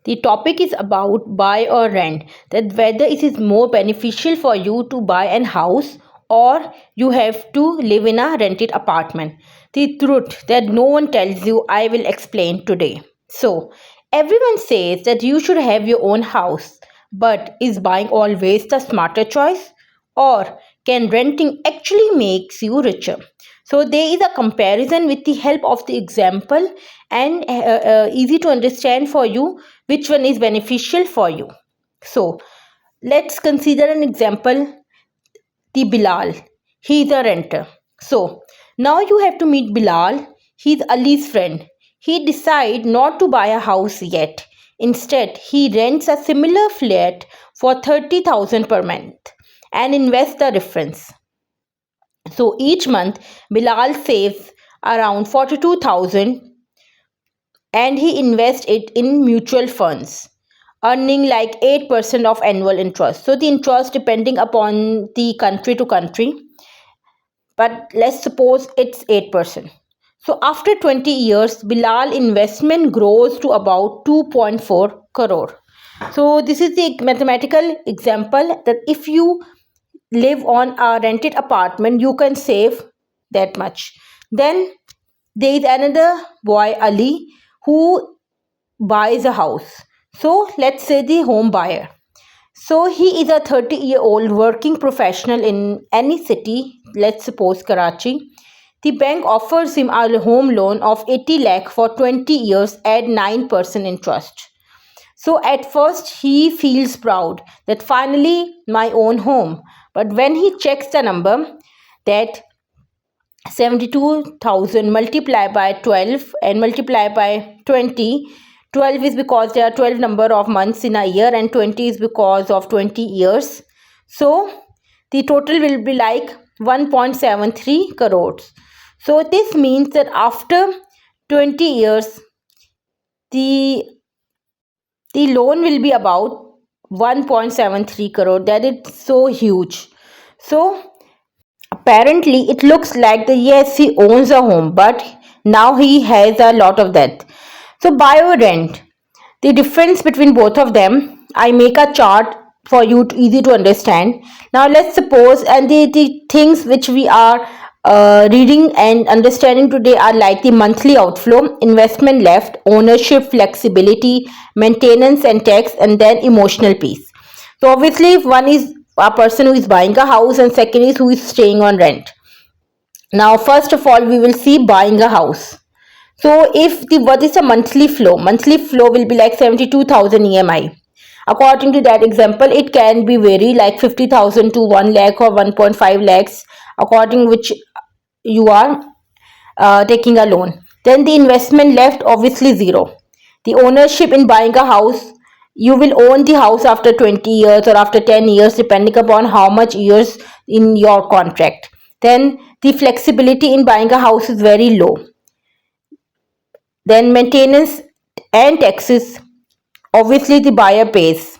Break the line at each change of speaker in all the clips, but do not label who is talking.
The topic is about buy or rent, that whether it is more beneficial for you to buy an house or you have to live in a rented apartment. The truth that no one tells you, I will explain today. So, everyone says that you should have your own house, but is buying always the smarter choice? Or can renting actually makes you richer? So there is a comparison with the help of the example and easy to understand for you which one is beneficial for you. So let's consider an example, the Bilal. He is a renter. So now you have to meet Bilal. He's Ali's friend. He decides not to buy a house yet. Instead, he rents a similar flat for 30,000 per month and invests the difference. So each month, Bilal saves around 42,000 and he invests it in mutual funds, earning like 8% of annual interest. So the interest depending upon the country to country, but let's suppose it's 8%. So after 20 years, Bilal investment grows to about 2.4 crore. So this is the mathematical example that if you live on a rented apartment, you can save that much. Then there is another boy, Ali, who buys a house. So let's say the home buyer. So he is a 30-year-old working professional in any city, let's suppose Karachi. The bank offers him a home loan of 80 lakh for 20 years at 9% interest. So at first he feels proud that finally my own home. But when he checks the number, that 72,000 multiplied by 12 and multiplied by 20, 12 is because there are 12 number of months in a year and 20 is because of 20 years. So the total will be like 1.73 crores. So this means that after 20 years, the loan will be about 1.73 crore. That is so huge. So apparently it looks like that yes, he owns a home, but now he has a lot of debt. So buy or rent, the difference between both of them, I make a chart for you to easy to understand. Now let's suppose, and the things which we are reading and understanding today are like the monthly outflow, investment left, ownership, flexibility, maintenance and tax, and then emotional peace. So obviously if one is a person who is buying a house and second is who is staying on rent. Now first of all we will see buying a house. So if the what is the monthly flow? Monthly flow will be like 72,000 EMI. According to that example, it can be vary like 50,000 to 1 lakh or 1.5 lakhs according which you are taking a loan. Then the investment left obviously zero. The ownership in buying a house, you will own the house after 20 years or after 10 years depending upon how much years in your contract. Then the flexibility in buying a house is very low. Then maintenance and taxes, obviously the buyer pays.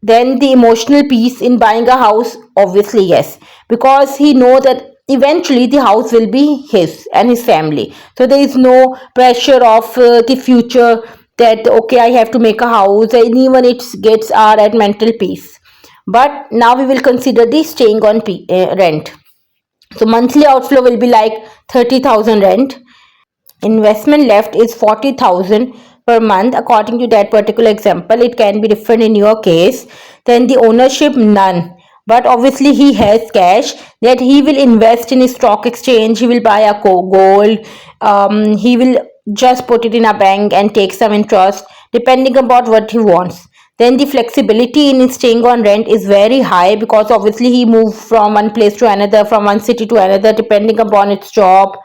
Then the emotional piece in buying a house, obviously yes, because he know that eventually the house will be his and his family. So there is no pressure of the future that okay I have to make a house, and even it gets our at mental peace. But now we will consider the staying on rent. So monthly outflow will be like 30,000 rent. Investment left is 40,000 per month according to that particular example. It can be different in your case. Then the ownership, none, but obviously he has cash that he will invest in a stock exchange, he will buy a gold, he will just put it in a bank and take some interest depending about what he wants. Then the flexibility in staying on rent is very high because obviously he moves from one place to another, from one city to another depending upon its job.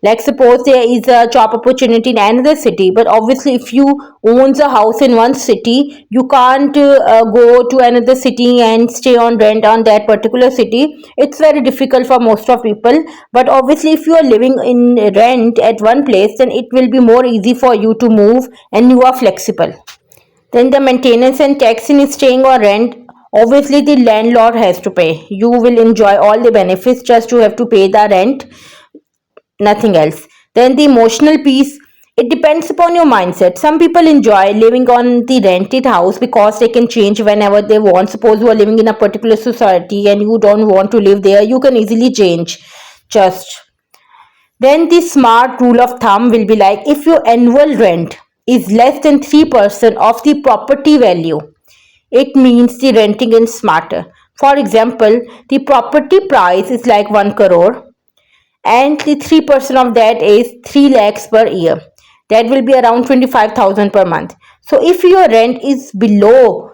Like suppose there is a job opportunity in another city, but obviously if you owns a house in one city, you can't go to another city and stay on rent on that particular city. It's very difficult for most of people. But obviously if you are living in rent at one place, then it will be more easy for you to move and you are flexible. Then the maintenance and tax in staying on rent, obviously the landlord has to pay. You will enjoy all the benefits, just you have to pay the rent, nothing else. Then the emotional piece, It depends upon your mindset. Some people enjoy living on the rented house because they can change whenever they want. Suppose you are living in a particular society and you don't want to live there, you can easily change. Just then, the smart rule of thumb will be like, if your annual rent is less than 3% of the property value, it means the renting is smarter. For example, the property price is like 1 crore and the 3% of that is 3 lakhs per year. That will be around 25,000 per month. So if your rent is below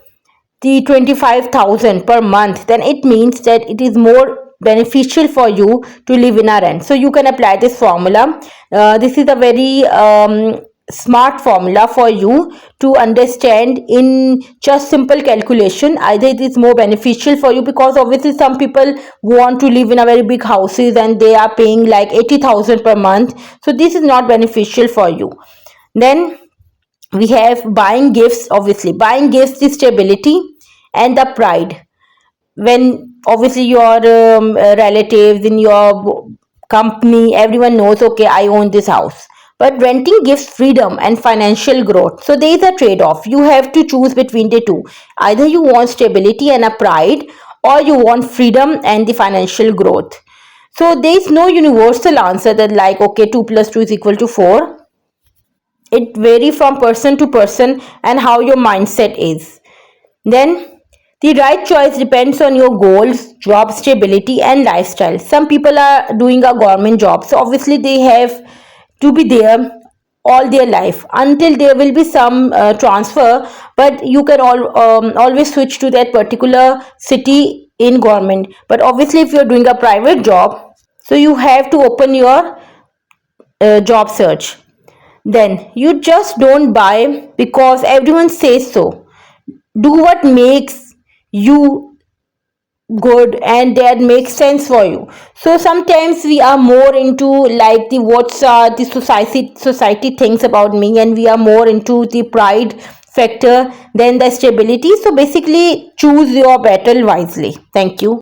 the 25,000 per month, then it means that it is more beneficial for you to live in a rent. So you can apply this formula. This is a very smart formula for you to understand in just simple calculation. Either it is more beneficial for you, because obviously some people want to live in a very big houses and they are paying like 80,000 per month. So this is not beneficial for you. Then we have buying gifts. Obviously buying gifts, the stability and the pride. When obviously your relatives in your company, everyone knows, okay, I own this house. But renting gives freedom and financial growth, so there is a trade off. You have to choose between the two. Either you want stability and a pride, or you want freedom and the financial growth. So there is no universal answer that like, okay, 2 plus 2 is equal to 4. It varies from person to person and how your mindset is. Then the right choice depends on your goals, job stability, and lifestyle. Some people are doing a government job, so obviously they have to be there all their life until there will be some transfer. But you can always switch to that particular city in government. But obviously, if you're doing a private job, so you have to open your job search. Then you just don't buy because everyone says so. Do what makes you good and that makes sense for you. So sometimes we are more into like the what's the society thinks about me, and we are more into the pride factor than the stability. So basically choose your battle wisely. Thank you.